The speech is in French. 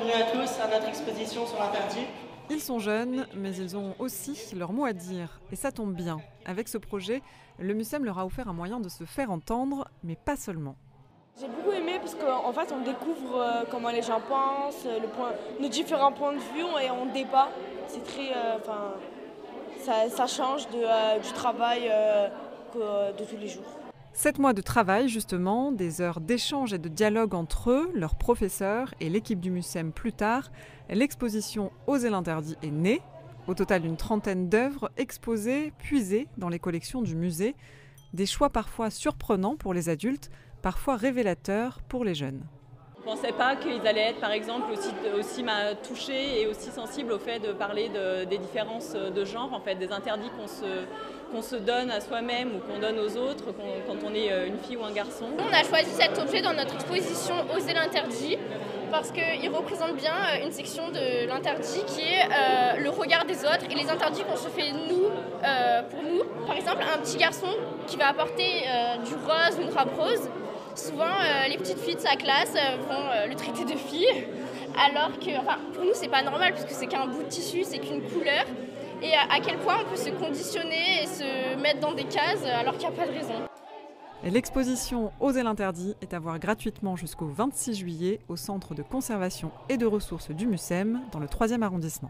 bienvenue à tous à notre exposition sur l'interdit. Ils sont jeunes, mais ils ont aussi leur mot à dire. Et ça tombe bien. Avec ce projet, le MUSEM leur a offert un moyen de se faire entendre, mais pas seulement. J'ai beaucoup aimé parce qu'en fait on découvre comment les gens pensent, nos différents points de vue et on débat. C'est très, ça change du travail de tous les jours. 7 mois de travail justement, des heures d'échange et de dialogue entre eux, leurs professeurs et l'équipe du MUSEM plus tard, l'exposition Oser l'interdit est née. Au total une trentaine d'œuvres exposées, puisées dans les collections du musée. Des choix parfois surprenants pour les adultes, parfois révélateurs pour les jeunes. Je ne pensais pas qu'ils allaient être par exemple aussi touchés et aussi sensibles au fait de parler des différences de genre, en fait, des interdits qu'on se donne à soi-même ou qu'on donne aux autres quand on est une fille ou un garçon. On a choisi cet objet dans notre exposition Oser l'interdit parce qu'il représente bien une section de l'interdit qui est le regard des autres et les interdits qu'on se fait nous, pour nous. Par exemple, un petit garçon qui va apporter du rose ou une robe rose, souvent les petites filles de sa classe vont le traiter de fille, alors que pour nous c'est pas normal puisque c'est qu'un bout de tissu, c'est qu'une couleur. Et à quel point on peut se conditionner et se mettre dans des cases alors qu'il n'y a pas de raison. L'exposition Oser l'interdit est à voir gratuitement jusqu'au 26 juillet au Centre de conservation et de ressources du MUSEM dans le 3e arrondissement.